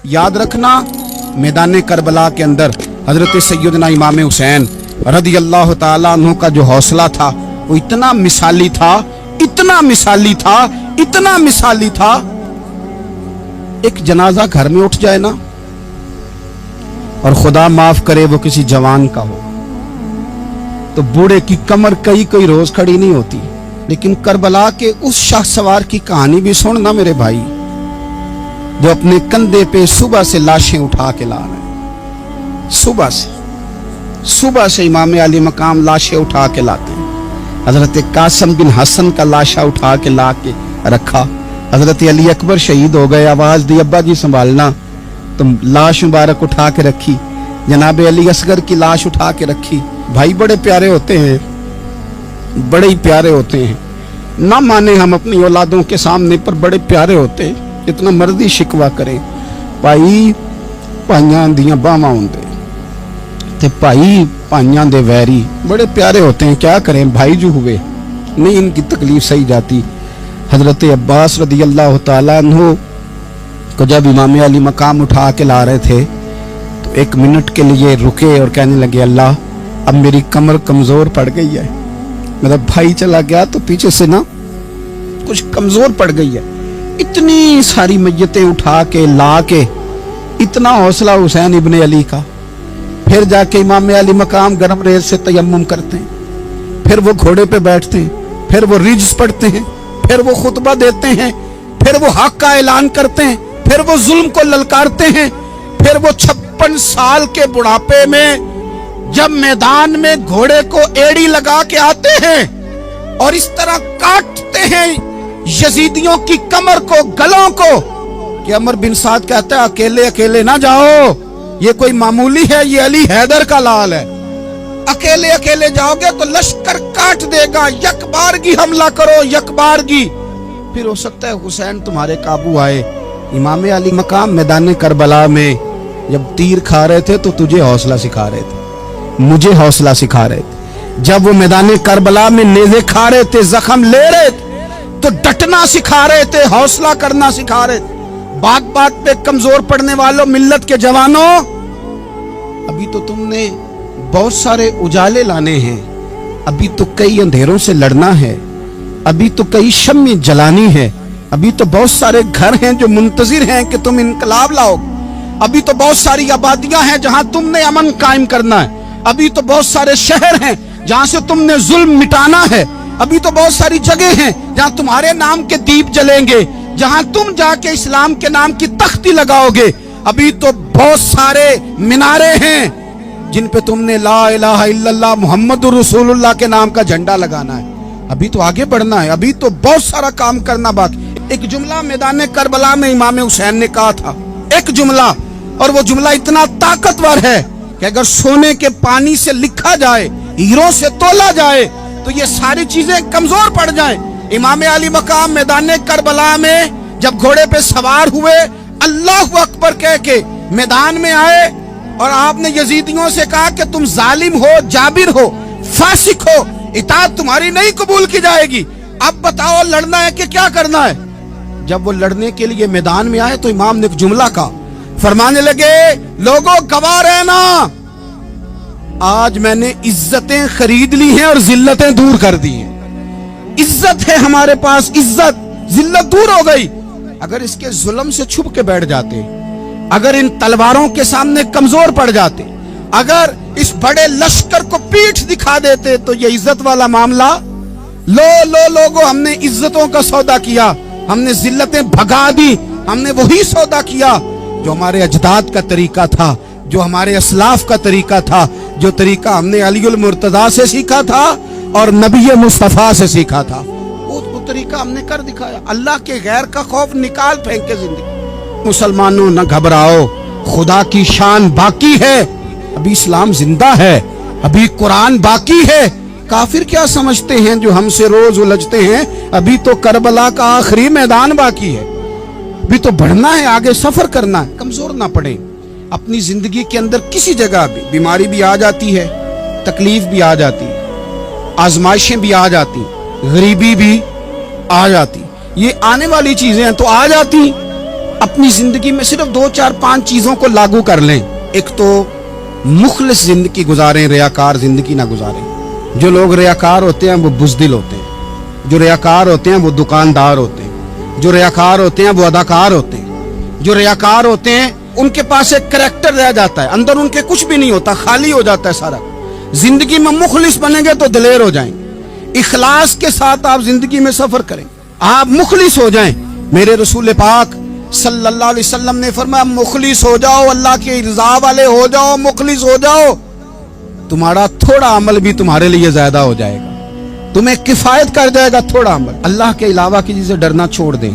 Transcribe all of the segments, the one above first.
याद रखना, मैदान करबला के अंदर हजरत सैयदना इमाम हुसैन रदी अल्लाह ताला अन्हु का जो हौसला था वो इतना मिसाली था, इतना मिसाली था, इतना मिसाली था। एक जनाजा घर में उठ जाए ना, और खुदा माफ करे वो किसी जवान का हो, तो बूढ़े की कमर कई रोज खड़ी नहीं होती। लेकिन करबला के उस शाह सवार की कहानी भी सुनना मेरे भाई, जो अपने कंधे पे सुबह से लाशें उठा के ला रहे हैं। सुबह से इमाम अली मकाम लाशें उठा के लाते हैं। हजरत कासिम बिन हसन का लाशा उठा के ला के रखा। हजरत अली अकबर शहीद हो गए, आवाज दी अब्बा जी संभालना, तो लाश मुबारक उठा के रखी। जनाब अली असगर की लाश उठा के रखी। भाई बड़े प्यारे होते हैं, बड़े ही प्यारे होते हैं। ना माने हम अपनी औलादों के सामने, पर बड़े प्यारे होते हैं। जितना मर्जी शिकवा करें, भाई भाइयां दियां बावां हुंदे ते भाई भाइयां दे वैरी बड़े प्यारे होते हैं। क्या करें, भाई जो हुए नहीं इनकी तकलीफ सही जाती। हजरत अब्बास रदी अल्लाह ताला अन्हु को जब इमाम अली मकाम उठा के ला रहे थे, तो एक मिनट के लिए रुके और कहने लगे, अल्लाह अब मेरी कमर कमजोर पड़ गई है। मतलब भाई चला गया तो पीछे से ना कुछ कमजोर पड़ गई है। इतनी सारी मैयतें उठा के ला के, इतना हौसला हुसैन इब्ने अली का। फिर जाके इमाम अली मकाम गरम रेत से तयम्मुम करते हैं, फिर वो घोड़े पे बैठते हैं, फिर वो रिज्स पढ़ते हैं, फिर वो खुतबा देते हैं, फिर वो हक का ऐलान करते हैं, फिर वो जुल्म को ललकारते हैं, फिर वो 56 साल के बुढ़ापे में जब मैदान में घोड़े को एड़ी लगा के आते हैं और इस तरह काटते हैं यजीदियों की कमर को, गलों को, कि अमर बिन साद कहता है अकेले अकेले ना जाओ, ये कोई मामूली है, ये अली हैदर का लाल है। अकेले अकेले जाओगे तो लश्कर काट देगा, यकबारगी हमला करो, यकबारगी। फिर हो सकता है हुसैन तुम्हारे काबू आए। इमाम अली मकाम मैदान करबला में जब तीर खा रहे थे तो तुझे हौसला सिखा रहे थे, मुझे हौसला सिखा रहे थे। जब वो मैदान करबला में नेज़े खा रहे थे, जख्म ले रहे थे, तो डटना सिखा रहे थे, हौसला करना सिखा रहे थे। बात बात पे कमजोर पड़ने वालों, मिल्लत के जवानों, अभी तो तुमने बहुत सारे उजाले लाने हैं, अभी तो कई अंधेरों से लड़ना है, अभी तो कई शम्में जलानी है, अभी तो बहुत सारे घर हैं जो मुंतजिर हैं कि तुम इनकलाब लाओगे, अभी तो बहुत सारी आबादियां हैं जहां तुमने अमन कायम करना है, अभी तो बहुत सारे शहर हैं जहां से तुमने जुल्म मिटाना है, अभी तो बहुत सारी जगह हैं जहां तुम्हारे नाम के दीप जलेंगे, जहां तुम जाके इस्लाम के नाम की तख्ती लगाओगे, अभी तो बहुत सारे मीनारे हैं जिन पे तुमने ला इलाहा इल्लल्लाह मुहम्मदुर रसूलुल्लाह के नाम का झंडा लगाना है। अभी तो आगे बढ़ना है, अभी तो बहुत सारा काम करना बाकी। एक जुमला मैदान करबला में इमाम हुसैन ने कहा था, एक जुमला, और वो जुमला इतना ताकतवर है कि अगर सोने के पानी से लिखा जाए, हीरों से तोला जाए, तो ये सारी चीजें कमजोर पड़ जाएं। इमाम अली मकाम मैदान करबला में जब घोड़े पे सवार हुए, अल्लाह अकबर कह के मैदान में आए, और आपने यजीदियों से कहा कि तुम जालिम हो, जाबिर हो, फासिक हो, इताअत तुम्हारी नहीं कबूल की जाएगी। अब बताओ लड़ना है कि क्या करना है। जब वो लड़ने के लिए मैदान में आए तो इमाम ने एक जुमला कहा, फरमाने लगे, लोगों गवाह रहना, आज मैंने इज्जतें खरीद ली हैं और जिल्लतें दूर कर दी हैं। इज्जत है हमारे पास, इज्जत, जिल्लत दूर हो गई। अगर इसके जुल्म से छुप के बैठ जाते, अगर इन तलवारों के सामने कमजोर पड़ जाते, अगर इस बड़े लश्कर को पीठ दिखा देते, तो ये इज्जत वाला मामला, लोगों हमने इज्जतों का सौदा किया, हमने जिल्लतें भगा दी, हमने वही सौदा किया जो हमारे अजदाद का तरीका था, जो हमारे असलाफ का तरीका था, जो तरीका हमने अलीउल मुर्तजा से सीखा था और नबी मुस्तफा से सीखा था, वो तरीका हमने कर दिखाया। अल्लाह के गैर का खौफ निकाल फेंके जिंदगी। मुसलमानों न घबराओ, खुदा की शान बाकी है, अभी इस्लाम जिंदा है, अभी कुरान बाकी है। काफिर क्या समझते हैं जो हमसे रोज उलझते हैं, अभी तो करबला का आखिरी मैदान बाकी है, अभी तो बढ़ना है, आगे सफर करना है। कमजोर ना पड़े। अपनी जिंदगी के अंदर किसी जगह भी बीमारी भी आ जाती है, तकलीफ भी आ जाती, आजमाइशें भी आ जाती, गरीबी भी आ जाती, ये आने वाली चीजें हैं तो आ जाती, اپنی زندگی میں صرف 2 4 5 چیزوں کو لاگو کر لیں. ایک تو مخلص زندگی گزاریں, ریاکار زندگی نہ گزاریں. جو لوگ ریاکار ہوتے ہیں وہ بزدل ہوتے ہیں, جو ریاکار ہوتے ہیں وہ دکاندار ہوتے ہیں, جو ریاکار ہوتے ہیں وہ اداکار ہوتے ہیں, جو ریاکار ہوتے ہیں ان کے پاس ایک کریکٹر رہ جاتا ہے, اندر ان کے کچھ بھی نہیں ہوتا, خالی ہو جاتا ہے سارا. زندگی میں مخلص بنیں گے تو دلیر ہو جائیں گے. اخلاص کے ساتھ آپ زندگی میں سفر کریں, آپ مخلص ہو جائیں. میرے رسول پاک صلی اللہ علیہ وسلم نے فرمایا مخلص ہو جاؤ, اللہ کی رضا والے ہو جاؤ, مخلص ہو جاؤ, تمہارا تھوڑا عمل بھی تمہارے لیے زیادہ ہو جائے گا, تمہیں کفایت کر جائے گا تھوڑا عمل. اللہ کے علاوہ کسی سے ڈرنا چھوڑ دیں,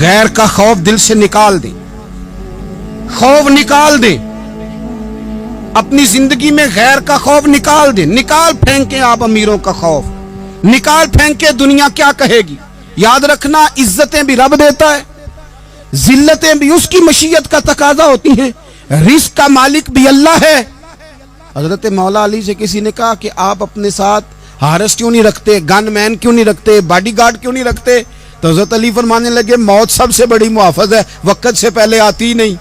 غیر کا خوف دل سے نکال دیں, خوف نکال دیں. اپنی زندگی میں غیر کا خوف نکال دیں, نکال پھینکیں آپ امیروں کا خوف, نکال پھینکیں دنیا کیا کہے گی. یاد رکھنا عزتیں بھی رب دیتا ہے, ذلتیں بھی اس کی مشیت کا تقاضا ہوتی ہیں, رزق کا مالک بھی اللہ ہے. حضرت مولا علی سے کسی نے کہا کہ آپ اپنے ساتھ ہارس کیوں نہیں رکھتے, گن مین کیوں نہیں رکھتے, باڈی گارڈ کیوں نہیں رکھتے؟ تو حضرت علی فرمانے لگے موت سب سے بڑی محافظ ہے, وقت سے پہلے آتی نہیں,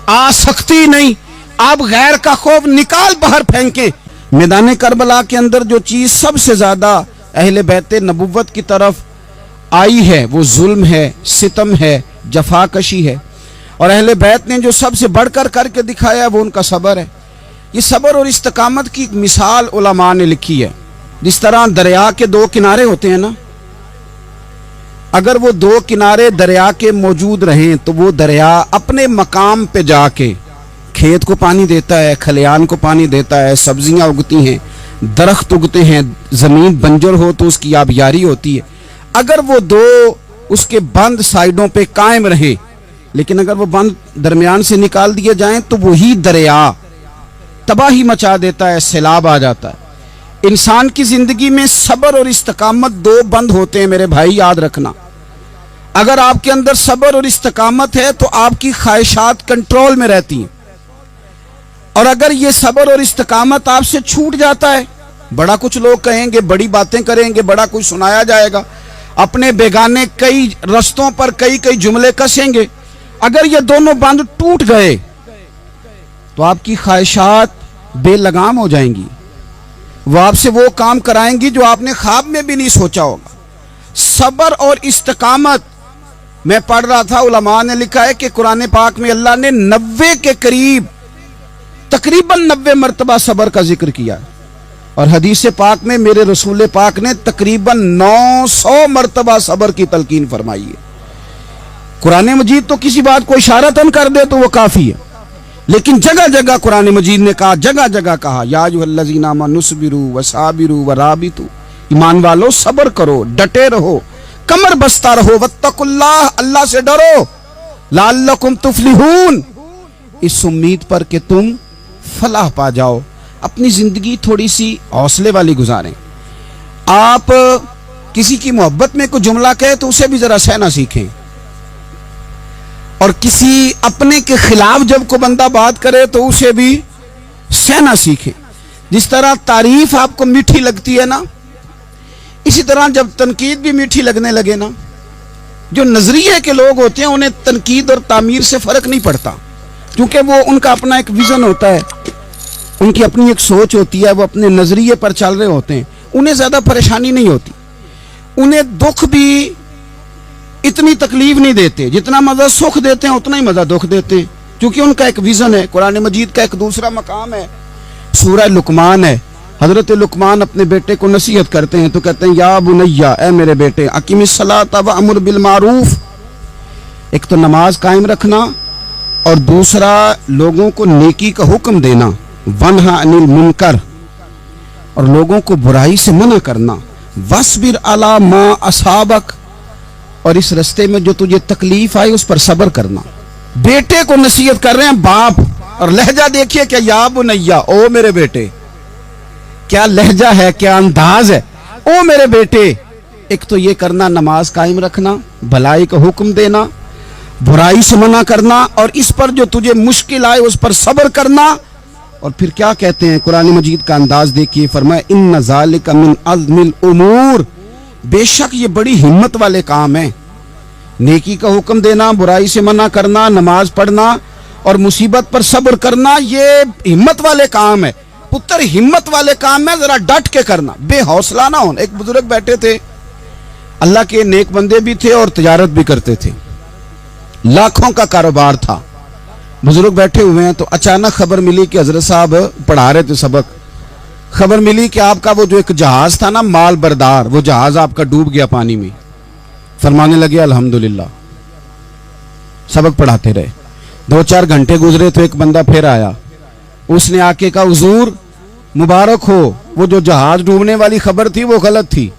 آ سکتی نہیں. آپ غیر کا خوف نکال باہر پھینکیں. میدان کربلا کے اندر جو چیز سب سے زیادہ اہل بیت نبوت کی طرف آئی ہے وہ ظلم ہے, ستم ہے, جفا کشی ہے, اور اہل بیت نے جو سب سے بڑھ کر کے دکھایا وہ ان کا صبر ہے. یہ صبر اور استقامت کی ایک مثال علماء نے لکھی ہے. جس طرح دریا کے 2 کنارے ہوتے ہیں نا, اگر وہ 2 کنارے دریا کے موجود رہیں تو وہ دریا اپنے مقام پہ جا کے کھیت کو پانی دیتا ہے, کھلیان کو پانی دیتا ہے, سبزیاں اگتی ہیں, درخت اگتے ہیں, زمین بنجر ہو تو اس کی آبیاری ہوتی ہے. اگر وہ 2 اس کے بند سائیڈوں پہ قائم رہے, لیکن اگر وہ بند درمیان سے نکال دیے جائیں تو وہی دریا تباہی مچا دیتا ہے, سیلاب آ جاتا ہے. انسان کی زندگی میں صبر اور استقامت 2 بند ہوتے ہیں میرے بھائی, یاد رکھنا. اگر آپ کے اندر صبر اور استقامت ہے تو آپ کی خواہشات کنٹرول میں رہتی ہیں, اور اگر یہ صبر اور استقامت آپ سے چھوٹ جاتا ہے, بڑا کچھ لوگ کہیں گے, بڑی باتیں کریں گے, بڑا کچھ سنایا جائے گا, اپنے بیگانے کئی رستوں پر کئی جملے کسیں گے. اگر یہ دونوں بند ٹوٹ گئے تو آپ کی خواہشات بے لگام ہو جائیں گی, وہ آپ سے وہ کام کرائیں گی جو آپ نے خواب میں بھی نہیں سوچا ہوگا. صبر اور استقامت, میں پڑھ رہا تھا علماء نے لکھا ہے کہ قرآن پاک میں اللہ نے 90 کے قریب تقریباً 90 مرتبہ صبر کا ذکر کیا, اور حدیث پاک میں میرے رسول پاک نے تقریباً 900 مرتبہ صبر کی تلقین فرمائی ہے. قرآن مجید تو کسی بات کو اشارتاً کر دے تو وہ کافی ہے, لیکن جگہ جگہ قرآن مجید نے کہا, جگہ جگہ کہا یا ایھا الذین آمنوا اصبروا وصابروا ورابطوا, ایمان والو صبر کرو, ڈٹے رہو, کمر بستہ رہو, واتقوا اللہ, اللہ سے ڈرو, لعلکم تفلحون, اس امید پر کہ تم فلاح پا جاؤ. اپنی زندگی تھوڑی سی حوصلے والی گزاریں. آپ کسی کی محبت میں کوئی جملہ کہے تو اسے بھی ذرا سہنا سیکھیں, اور کسی اپنے کے خلاف جب کوئی بندہ بات کرے تو اسے بھی سہنا سیکھیں. جس طرح تعریف آپ کو میٹھی لگتی ہے نا, اسی طرح جب تنقید بھی میٹھی لگنے لگے نا, جو نظریے کے لوگ ہوتے ہیں انہیں تنقید اور تعمیر سے فرق نہیں پڑتا, کیونکہ وہ ان کا اپنا ایک ویژن ہوتا ہے, ان کی اپنی ایک سوچ ہوتی ہے, وہ اپنے نظریے پر چل رہے ہوتے ہیں, انہیں زیادہ پریشانی نہیں ہوتی. انہیں دکھ بھی اتنی تکلیف نہیں دیتے, جتنا مزہ سکھ دیتے ہیں اتنا ہی مزہ دکھ دیتے ہیں, کیونکہ ان کا ایک ویژن ہے. قرآن مجید کا ایک دوسرا مقام ہے, سورہ لقمان ہے. حضرت لقمان اپنے بیٹے کو نصیحت کرتے ہیں تو کہتے ہیں یا بنیا, اے میرے بیٹے, اقیم الصلاۃ وامر بالمعروف, ایک تو نماز قائم رکھنا, اور دوسرا لوگوں کو نیکی کا حکم دینا, ونہا عن المنکر, اور لوگوں کو برائی سے منع کرنا, وَاصْبِرْ عَلَىٰ مَا أَصَابَكَ, اور اس رستے میں جو تجھے تکلیف آئی اس پر صبر کرنا. بیٹے کو نصیحت کر رہے ہیں باپ, اور لہجہ دیکھیے کیا, یا بنیا, او میرے بیٹے, کیا لہجہ ہے, کیا انداز ہے, او میرے بیٹے. ایک تو یہ کرنا, نماز قائم رکھنا, بھلائی کا حکم دینا, برائی سے منع کرنا, اور اس پر جو تجھے مشکل آئے اس پر صبر کرنا. اور پھر کیا کہتے ہیں, قرآن مجید کا انداز دیکھیے, فرمایا ان ذالک من عزم الامور, بے شک یہ بڑی ہمت والے کام ہیں. नेकी का हुक्म देना, बुराई से मना करना, नमाज पढ़ना और मुसीबत पर सब्र करना, ये हिम्मत वाले काम है पुत्र, हिम्मत वाले काम है। जरा डट के करना, बेहौसला ना होना। एक बुजुर्ग बैठे थे, अल्लाह के नेक बंदे भी थे और तिजारत भी करते थे, लाखों का कारोबार था। बुजुर्ग बैठे हुए हैं तो अचानक खबर मिली कि हजरत साहब पढ़ा रहे थे सबक। खबर मिली कि आपका वो जो एक जहाज था ना, माल बरदार, वो जहाज आपका डूब गया पानी में। फरमाने लगे अल्हम्दुलिल्लाह। सबक पढ़ाते रहे, 2-4 घंटे गुजरे तो एक बंदा फिर आया। उसने आके कहा हुजूर मुबारक हो, वो जो जहाज डूबने वाली खबर थी वो गलत थी,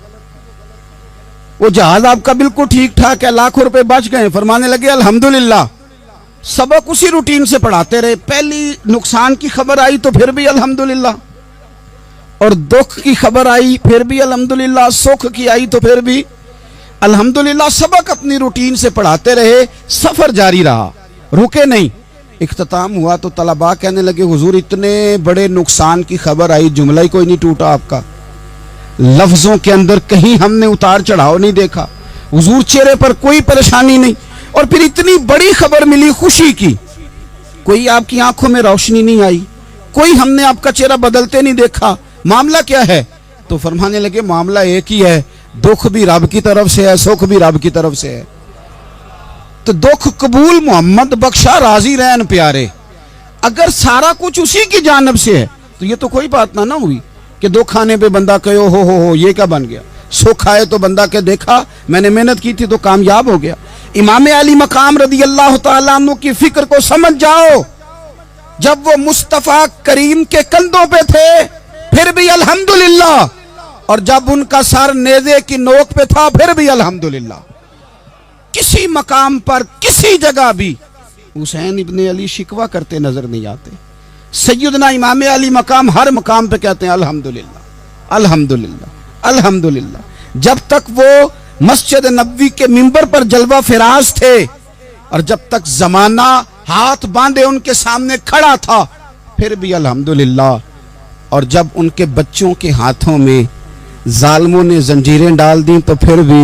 वो जहाज आपका बिल्कुल ठीक ठाक है, लाखों रुपए बच गए। फरमाने लगे अल्हम्दुलिल्लाह। सबक उसी रूटीन से पढ़ाते रहे। पहली नुकसान की खबर आई तो फिर भी अल्हम्दुलिल्लाह, और दुख की खबर आई फिर भी अल्हम्दुलिल्लाह, सुख की आई तो फिर भी अल्हम्दुलिल्लाह। सबक अपनी रूटीन से पढ़ाते रहे, सफर जारी रहा, रुके नहीं। इख्तिताम हुआ तो तलबा कहने लगे हुजूर इतने बड़े नुकसान की खबर आई, जुमला ही कोई नहीं टूटा आपका, लफ्जों के अंदर कहीं हमने उतार चढ़ाव नहीं देखा, हुजूर चेहरे पर कोई परेशानी नहीं, और फिर इतनी बड़ी खबर मिली खुशी की, कोई आपकी आंखों में रोशनी नहीं आई, कोई हमने आपका चेहरा बदलते नहीं देखा, मामला क्या है? तो फरमाने लगे मामला एक ही है, दुख भी रब की तरफ से है, सुख भी रब की तरफ से है। तो दुख कबूल मोहम्मद बख्शा राजी रहन प्यारे। अगर सारा कुछ उसी की जानब से है तो ये तो कोई बात ना हुई कि दुख आने पे बंदा कहो हो ये क्या बन गया। सुख आए तो बंदा के देखा मैंने मेहनत की थी तो कामयाब हो गया। इमाम अली मकाम रदी अल्लाह तआला अन्हु की फिक्र को समझ जाओ। जब वो मुस्तफा करीम के कंधों पे थे फिर भी अल्हम्दुलिल्लाह, और जब उनका सर नेज़े की नोक पे था फिर भी अल्हम्दुलिल्लाह। किसी मकाम पर किसी जगह भी हुसैन इब्ने अली शिकवा करते नजर नहीं आते। सैयदना इमाम अली मकाम हर मकाम पे कहते हैं अल्हम्दुलिल्लाह अल्हम्दुलिल्लाह अल्हम्दुलिल्लाह। जब तक वो मस्जिद नबवी के मिंबर पर जलवा फिराज थे और जब तक जमाना हाथ बांधे उनके सामने खड़ा था फिर भी अल्हम्दुलिल्लाह, और जब उनके बच्चों के हाथों में जालिमों ने जंजीरें डाल दी तो फिर भी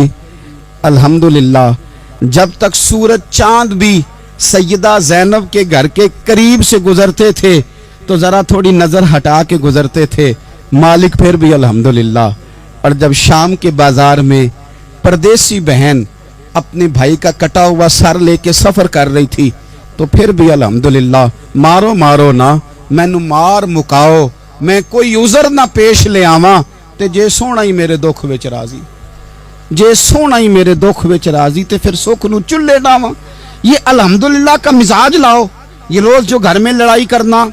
अल्हम्दुलिल्लाह। जब तक सूरज चांद भी सैयदा ज़ैनब के घर के करीब से गुजरते थे तो जरा थोड़ी नजर हटा के गुजरते थे, मालिक फिर भी अल्हम्दुलिल्लाह। और जब शाम के बाजार में परदेसी बहन अपने भाई का कटा हुआ सर लेके सफर कर रही थी तो फिर भी अल्हम्दुलिल्लाह। मारो मारो ना मैनू मार मुकाओ, मैं कोई उज़र ना पेश ले आवा ते जे सोना ही मेरे दुख विच राजी, जे सोना ही मेरे दुख विच राजी ते फिर सुख नू चुल्ले डावा। ये अल्हम्दुलिल्लाह का मिजाज लाओ। ये रोज जो घर में लड़ाई करना,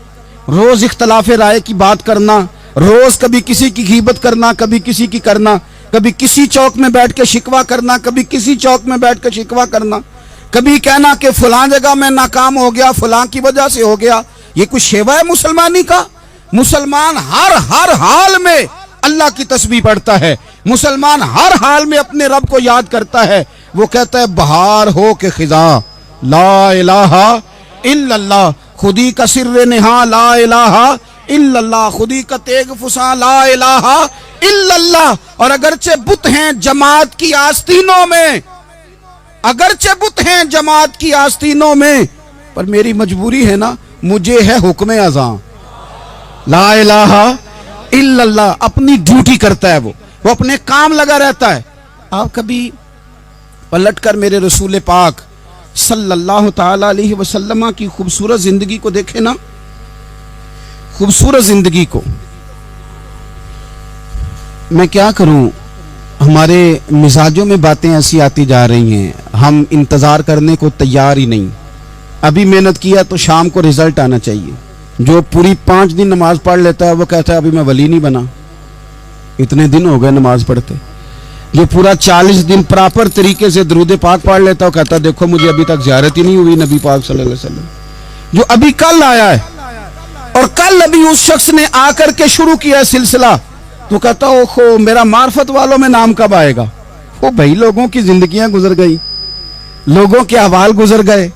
रोज इख्तलाफे राय की बात करना, रोज कभी किसी की गीबत करना, कभी किसी की करना, कभी किसी चौक में बैठ के शिकवा करना, कभी किसी चौक में बैठ के शिकवा करना, कभी कहना कि फलां जगह में नाकाम हो गया, फलां की वजह से हो गया। ये कुछ शेवा है मुसलमानी का? मुसलमान हर हाल में अल्लाह की तस्बीह पढ़ता है, मुसलमान हर हाल में अपने रब को याद करता है। वो कहता है बहार हो के खिजा ला इलाहा इल्लल्लाह, खुदी का सिर्र निहा ला इलाहा इल्लल्लाह, खुदी का तेग फुसा ला इलाहा इल्लल्लाह। और अगरचे बुत हैं जमात की आस्तीनों में, अगरचे बुत हैं जमात की आस्तीनों में, पर मेरी मजबूरी है ना, मुझे है हुक्म अज़ां ला इलाहा इल्लल्लाह। अपनी ड्यूटी करता है वो अपने काम लगा रहता है। आप कभी पलट कर मेरे रसूल पाक सल्लल्लाहु ताला अलैहि वसल्लम की खूबसूरत जिंदगी को देखे ना, खूबसूरत जिंदगी को। मैं क्या करूं, हमारे मिजाजों में बातें ऐसी आती जा रही हैं, हम इंतजार करने को तैयार ही नहीं। अभी मेहनत किया तो शाम को रिजल्ट आना चाहिए। जो पूरी 5 दिन नमाज पढ़ लेता है वो कहता है अभी मैं वली नहीं बना, इतने दिन हो गए नमाज पढ़ते। जो पूरा 40 दिन प्रॉपर तरीके से दरूद पाक पढ़ लेता है वो कहता है देखो मुझे अभी तक ज़ियारत ही नहीं हुई नबी पाक सल्लल्लाहु अलैहि वसल्लम। जो अभी कल आया है और कल अभी उस शख्स ने आकर के शुरू किया सिलसिला तो कहता ओहो मेरा मार्फत वालों में नाम कब आएगा। वो भाई लोगों की जिंदगियां गुजर गई, लोगों के अहवाल गुजर गए।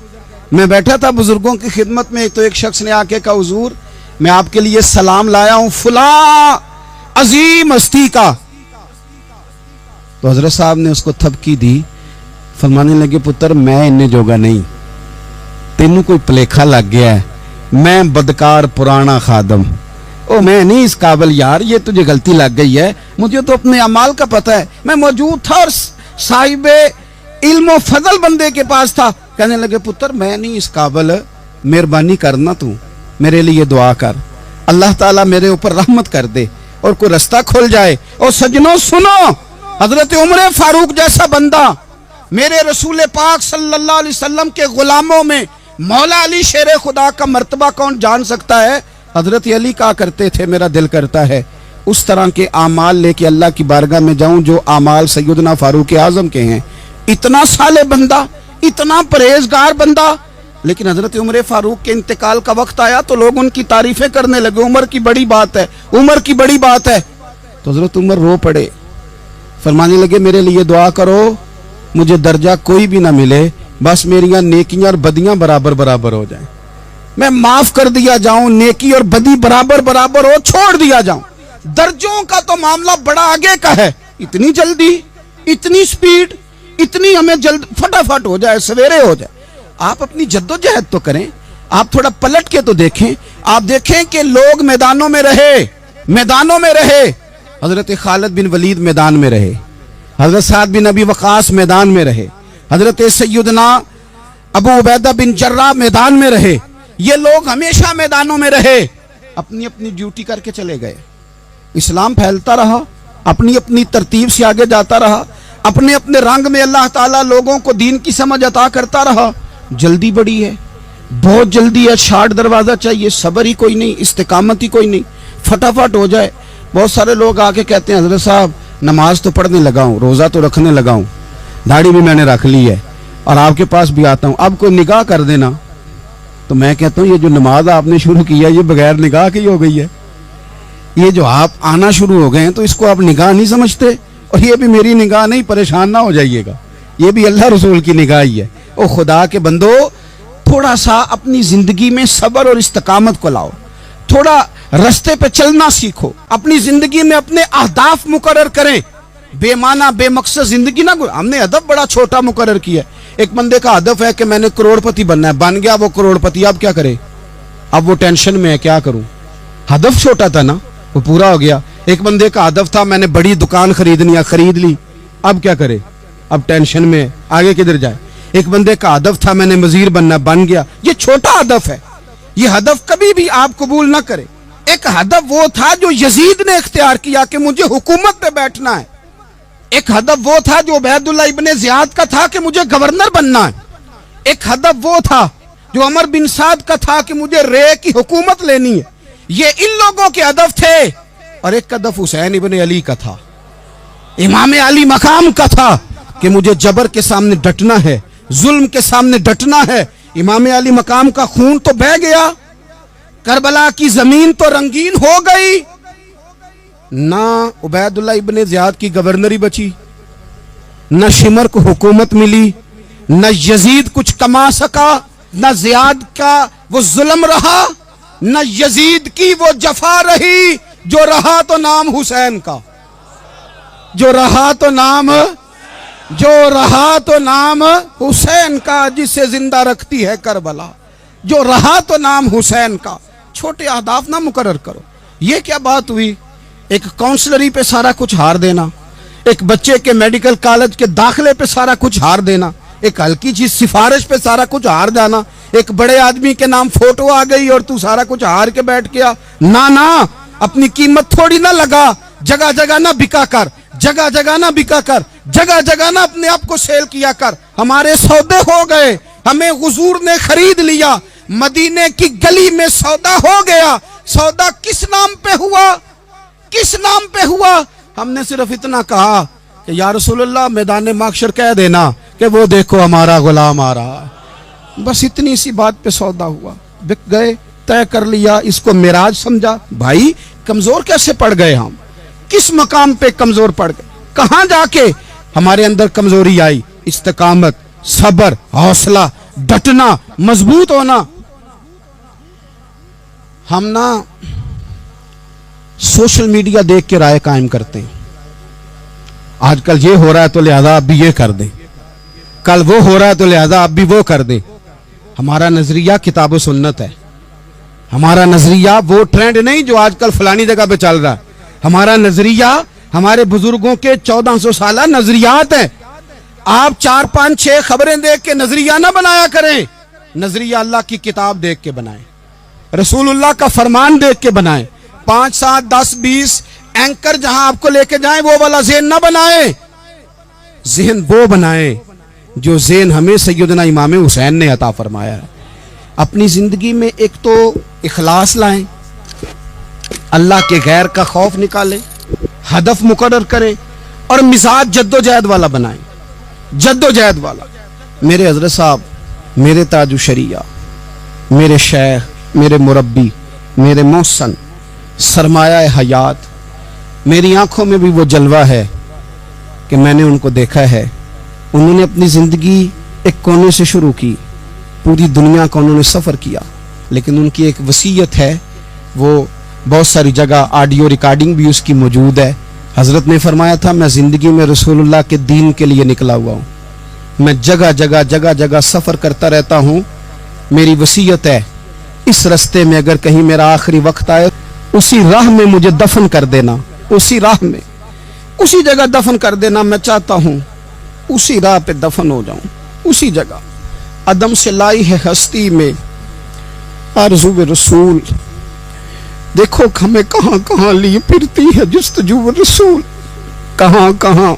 मैं बैठा था बुजुर्गों की खिदमत में, तो एक शख्स ने आके कहा हुजूर मैं आपके लिए सलाम लाया हूं फुला अजीम हस्ती का। तो हजरत साहब ने उसको थपकी दी, फरमाने लगे पुत्र मैं इन्ने जोगा नहीं, तेनू कोई भुलेखा लग गया है, मैं बदकार पुराना खादम, ओ मैं नहीं इस काबिल यार, ये तुझे गलती लग गई है, मुझे तो अपने अमाल का पता है, मैं मौजूद था और साहिबे इल्म व फजल बंदे के पास था। कहने लगे पुत्र मैं नहीं इस काबिल, मेहरबानी करना तू मेरे लिए दुआ कर, अल्लाह ताला मेरे ऊपर रहमत कर दे और कोई रास्ता खुल जाए। और सजनों सुनो, हजरत उमर फारूक जैसा बंदा, मेरे रसूल पाक सल्लल्लाहु अलैहि वसल्लम के गुलामों में मौला अली शेर खुदा का मर्तबा कौन जान सकता है? हजरत अली कहा करते थे मेरा दिल करता है उस तरह के आमाल लेके अल्लाह की बारगाह में जाऊं जो आमाल सैयदना फारूक आजम के हैं। इतना साले बंदा, इतना परहेजगार बंदा, लेकिन हजरत उमर फारूक के इंतकाल का वक्त आया तो लोग उनकी तारीफें करने लगे, उमर की बड़ी बात है, उमर की बड़ी बात है। तो हजरत उमर रो पड़े, फरमाने लगे मेरे लिए दुआ करो, मुझे दर्जा कोई भी ना मिले, बस मेरियां नेकियां और बदियां बराबर बराबर हो जाएं, मैं माफ कर दिया जाऊं, नेकी और बदी बराबर बराबर हो, छोड़ दिया जाऊं। दर्जों का तो मामला बड़ा आगे का है, इतनी जल्दी, इतनी स्पीड, इतनी हमें जल्द फटाफट हो जाए, सवेरे हो जाए। आप अपनी जद्दोजहद तो करें, आप थोड़ा पलट के तो देखें, आप देखें कि लोग मैदानों में रहे, मैदानों में रहे। हजरत खालिद बिन वलीद मैदान में रहे, हजरत साद बिन अबी वकास मैदान में रहे, हजरत सैयदना अबू उबैदा बिन जर्राह मैदान में रहे। ये लोग हमेशा मैदानों में रहे, अपनी अपनी ड्यूटी करके चले गए। इस्लाम फैलता रहा, अपनी अपनी तरतीब से आगे जाता रहा, अपने अपने रंग में अल्लाह ताला लोगों को दीन की समझ अता करता रहा। जल्दी बड़ी है, बहुत जल्दी है, शार्ट दरवाजा चाहिए, सब्र ही कोई नहीं, इस्तिकामत ही कोई नहीं, फटाफट हो जाए। बहुत सारे लोग आके कहते हैं हजरत साहब नमाज तो पढ़ने लगा हूँ, रोजा तो रखने लगा हूँ, दाढ़ी भी मैंने रख ली है और आपके पास भी आता हूँ, अब कोई निगाह कर देना। तो मैं कहता हूँ ये जो नमाज आपने शुरू की है ये बगैर निगाह की हो गई है, ये जो आप आना शुरू हो गए हैं तो इसको आप निगाह नहीं समझते, और ये भी मेरी निगाह नहीं, परेशान ना हो जाइएगा, ये भी अल्लाह रसूल की निगाह ही है। ओ खुदा के बंदो, थोड़ा सा अपनी जिंदगी में सब्र और इस्तिकामत को लाओ, थोड़ा रास्ते पे चलना सीखो, अपनी जिंदगी में अपने अहदाफ मुकर्रर करें, बेमाना बेमकसद जिंदगी ना। हमने हदफ बड़ा छोटा मुकर्रर किया। एक बंदे का हदफ है कि मैंने करोड़पति बनना है, बन गया वो करोड़पति, अब क्या करे, अब वो टेंशन में है क्या करूं, हदफ छोटा था ना, वो पूरा हो गया। एक बंदे का हदफ था मैंने बड़ी दुकान खरीदनी है, खरीद ली, अब क्या करे, अब टेंशन में, आगे किधर जाए। एक बंदे का हदफ था मैंने वजीर बनना, बन गया, ये छोटा हदफ है, ये हदफ कभी भी आप कबूल ना करें। एक हदफ वो था जो यजीद ने इख्तियार किया कि मुझे हुकूमत पे बैठना है, एक हदफ वो था जो उबैदुल्लाह इब्ने ज़ियाद का था कि मुझे गवर्नर बनना है, एक हदफ वो था जो अमर बिन साद का था कि मुझे रे की हुकूमत लेनी है। ये इन लोगों के हदफ थे। और एक हदफ हुसैन इब्ने अली का था, इमाम अली मकाम का था कि मुझे जबर के सामने डटना है, जुल्म के सामने डटना है। इमाम अली मकाम का खून तो बह गया, करबला की जमीन तो रंगीन हो गई, ना उबैदुल्लाह इब्ने ज़ियाद की गवर्नरी बची, न शिमर को हुकूमत मिली, न यजीद कुछ कमा सका, न ज़ियाद का वो जुल्म रहा, न यजीद की वो जफा रही, जो रहा तो नाम हुसैन का, जो रहा तो नाम, जो रहा तो नाम हुसैन का, जिसे जिंदा रखती है करबला, जो रहा तो नाम हुसैन का। छोटे अहदाफ ना मुकर्रर करो। ये क्या बात हुई, एक काउंसलरी पे सारा कुछ हार देना, एक बच्चे के मेडिकल कॉलेज के दाखिले पे सारा कुछ हार देना, एक हल्की चीज सिफारिश पे सारा कुछ हार जाना, एक बड़े आदमी के नाम फोटो आ गई और तू सारा कुछ हार के बैठ गया। ना ना, अपनी कीमत थोड़ी ना लगा, जगह जगह ना बिका कर, जगह जगह ना बिका कर, जगह जगह ना अपने आप को सेल किया कर। हमारे सौदे हो गए, हमें हुजूर ने खरीद लिया, मदीने की गली में सौदा हो गया। सौदा किस नाम पे हुआ, किस नाम पे हुआ? हमने सिर्फ इतना कहा कि या रसूलल्लाह मैदान माशर कह देना कि वो देखो हमारा गुलाम आ रहा है, बस इतनी सी बात पे सौदा हुआ, बिक गए, तय कर लिया, इसको मिराज समझा। भाई कमजोर कैसे पड़ गए हम, किस मकाम पे कमजोर पड़ गए, कहां जाके हमारे अंदर कमजोरी आई? इस्तिकामत, सब्र, हौसला, डटना, मजबूत होना। हम ना सोशल मीडिया देख के राय कायम करते हैं, आजकल ये हो रहा है तो लिहाजा आप भी ये कर दें, कल वो हो रहा है तो लिहाजा आप भी वो कर दें। हमारा नजरिया किताब और सुन्नत है। हमारा नजरिया वो ट्रेंड नहीं जो आजकल फलानी जगह पे चल रहा है। हमारा नजरिया हमारे बुजुर्गों के 1400 साल नजरियात है। आप 4, 5, 6 खबरें देख के नजरिया ना बनाया करें। नजरिया अल्लाह की किताब देख के बनाएं, रसूलुल्लाह का फरमान देख के बनाएं। 5, 7, 10, 20 एंकर जहां आपको लेके जाएं वो वाला ज़हन ना बनाएं। ज़हन वो बनाएं जो ज़हन हमें सैयदना इमाम हुसैन ने अता फरमाया है। अपनी जिंदगी में एक तो इखलास लाएं, अल्लाह के गैर का खौफ निकालें, हदफ मुकर्रर करें और मिजाज जद्दोजहद वाला बनाएं, जद्दोजहद वाला। मेरे हजरत साहब, मेरे ताजु शरिया, मेरे शेख, मेरे मुरब्बी, मेरे मोहसन, सरमाया हयात, मेरी आंखों में भी वो जलवा है कि मैंने उनको देखा है। उन्होंने अपनी जिंदगी एक कोने से शुरू की, पूरी दुनिया का उन्होंने सफर किया, लेकिन उनकी एक वसीयत है, वो बहुत सारी जगह ऑडियो रिकॉर्डिंग भी उसकी मौजूद है। हजरत ने फरमाया था, मैं जिंदगी में रसूलुल्लाह के दीन के लिए निकला हुआ हूँ, मैं जगह जगह सफर करता रहता हूँ। मेरी वसीयत है, इस रास्ते में अगर कहीं मेरा आखिरी वक्त आए, उसी राह में मुझे दफन कर देना, उसी राह में, उसी जगह दफन कर देना। मैं चाहता हूँ उसी राह पे दफन हो जाऊं, उसी जगह। अदम से लाई है हस्ती में आरज़ू रसूल, देखो हमें कहां कहां लिए फिरती है जुस्तजू रसूल, कहां कहां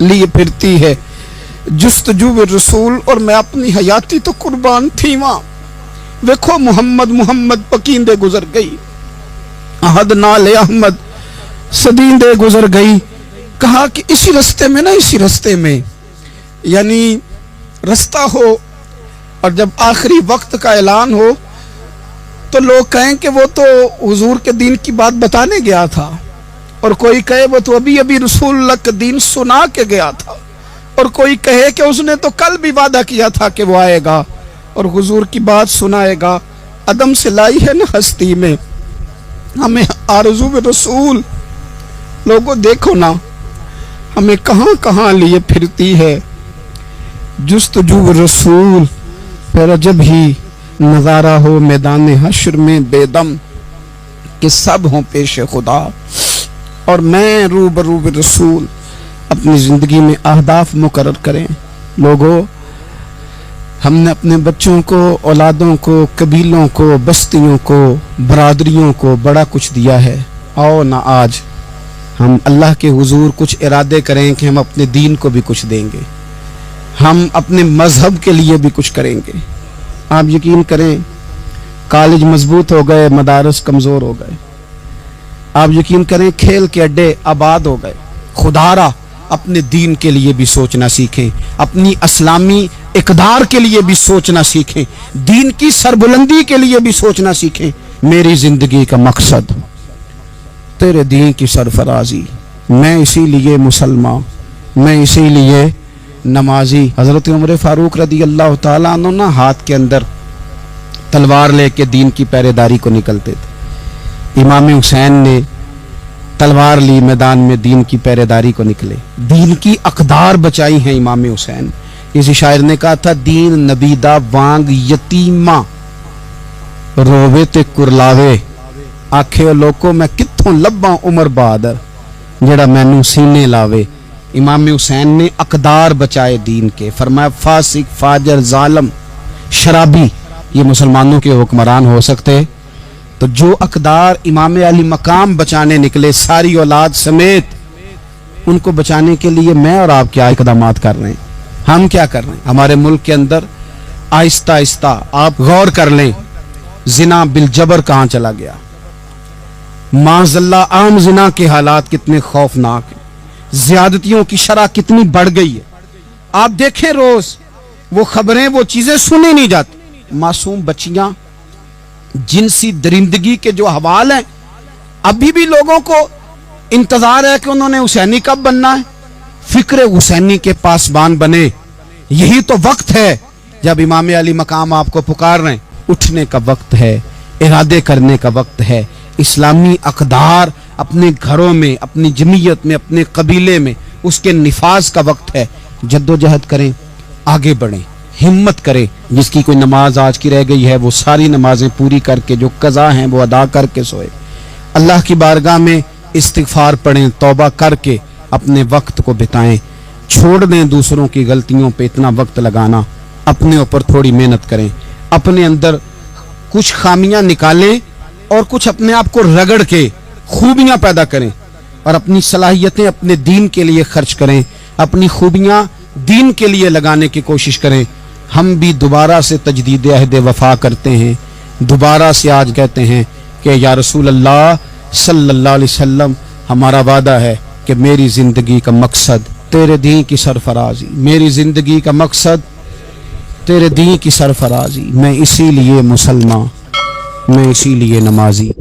लिए फिरती है जुस्तजू रसूल। और मैं अपनी हयाती तो कुर्बान थी वहां। देखो मोहम्मद पकींदे गुजर गई, अहद नाले अहमद सदींदे गुजर गई। कहा कि इसी रास्ते में ना, इसी रास्ते में, यानी रास्ता हो और जब आखिरी वक्त का ऐलान हो तो लोग कहें कि वो तो हुजूर के दीन की बात बताने गया था, और कोई कहे वो तो अभी अभी रसूलुल्लाह का दीन सुना के गया था, और कोई कहे कि उसने तो कल भी वादा किया था कि वो आएगा और हुजूर की बात सुनाएगा। अदम से लाई है ना हस्ती में हमें आरज़ू रसूल। लोगों देखो ना, हमें कहां कहां लिए फिरती है जुस्तजू रसूल। फिर जब ही नजारा हो मैदान हश्र में बेदम कि सब हों पेश खुदा और मैं रूबरू रसूल। अपनी जिंदगी में अहदाफ मुकर्रर करें। लोगों, हमने अपने बच्चों को, औलादों को, कबीलों को, बस्तियों को, बरादरियों को बड़ा कुछ दिया है। आओ ना आज हम अल्लाह के हुजूर कुछ इरादे करें कि हम अपने दीन को भी कुछ देंगे, हम अपने मजहब के लिए भी कुछ करेंगे। आप यकीन करें, कॉलेज मजबूत हो गए, मदारस कमजोर हो गए। आप यकीन करें, खेल के अड्डे आबाद हो गए। खुदारा अपने दीन के लिए भी सोचना सीखें, अपनी इस्लामी इकदार के लिए भी सोचना सीखें, दीन की सरबुलंदी के लिए भी सोचना सीखें। मेरी जिंदगी का मकसद तेरे दीन की सरफराजी, मैं इसीलिए मुसलमान, मैं इसीलिए नमाजी। हजरत उमर फारूक रदी अल्लाह तआला अन्हु ना हाथ के अंदर तलवार लेके दीन की पहरेदारी को निकलते थे। इमाम हुसैन ने तलवार ली, मैदान में दीन की पहरेदारी को निकले, दीन की अकदार बचाई हैं इमाम हुसैन। इसी शायर ने कहा था, दीन नबीदा वांग यतीमा रोवे ते कुरलावे, आखे लोको मैं कित्थों लब्बा उमर बहादुर जेड़ा मैनू सीने लावे। इमाम हुसैन ने अकदार बचाए दीन के। फरमाया, फासिक, फाजर, जालम, शराबी ये मुसलमानों के हुक्मरान हो सकते, तो जो अकदार इमाम अली मकाम बचाने निकले सारी औलाद समेत, उनको बचाने के लिए मैं और आप क्या इकदामात कर रहे हैं, हम क्या कर रहे हैं। हमारे मुल्क के अंदर आहिस्ता आहिस्ता आप गौर कर लें, जिना बिलजबर कहां चला गया। माज़ल्ला आम जिना के हालात कितने खौफनाक हैं, ज्यादतियों की शरह कितनी बढ़ गई है। आप देखें रोज वो खबरें, वो चीजें सुनी नहीं जाती। मासूम बच्चियां, जिनसी दरिंदगी के जो हवाल हैं, अभी भी लोगों को इंतजार है कि उन्होंने हुसैनी कब बनना है, फिक्र हुसैनी के पासबान बने। यही तो वक्त है जब इमाम अली मकाम आपको पुकार रहे हैं। उठने का वक्त है, इरादे करने का वक्त है। इस्लामी अकदार अपने घरों में, अपनी जमीयत में, अपने कबीले में उसके निफाज का वक्त है। जद्दोजहद करें, आगे बढ़ें, हिम्मत करें। जिसकी कोई नमाज आज की रह गई है वो सारी नमाजें पूरी करके, जो कज़ा हैं वो अदा करके सोए। अल्लाह की बारगाह में इस्तिग़फ़ार पढ़ें, तौबा करके अपने वक्त को बिताएं। छोड़ दें दूसरों की गलतियों पे इतना वक्त लगाना, अपने ऊपर थोड़ी मेहनत करें। अपने अंदर कुछ खामियां निकालें और कुछ अपने आप को रगड़ के खूबियां पैदा करें, और अपनी सलाहियतें अपने दीन के लिए खर्च करें, अपनी खूबियां दीन के लिए लगाने की कोशिश करें। हम भी दोबारा से तजदीद अहद वफा करते हैं, दोबारा से आज कहते हैं कि या रसूल अल्लाह सल्लल्लाहु अलैहि वसल्लम, हमारा वादा है कि मेरी ज़िंदगी का मकसद तेरे दीन की सरफराजी, मेरी ज़िंदगी का मकसद तेरे दीन की सरफराजी। मैं इसीलिए मुसलमान, मैं इसीलिए नमाजी।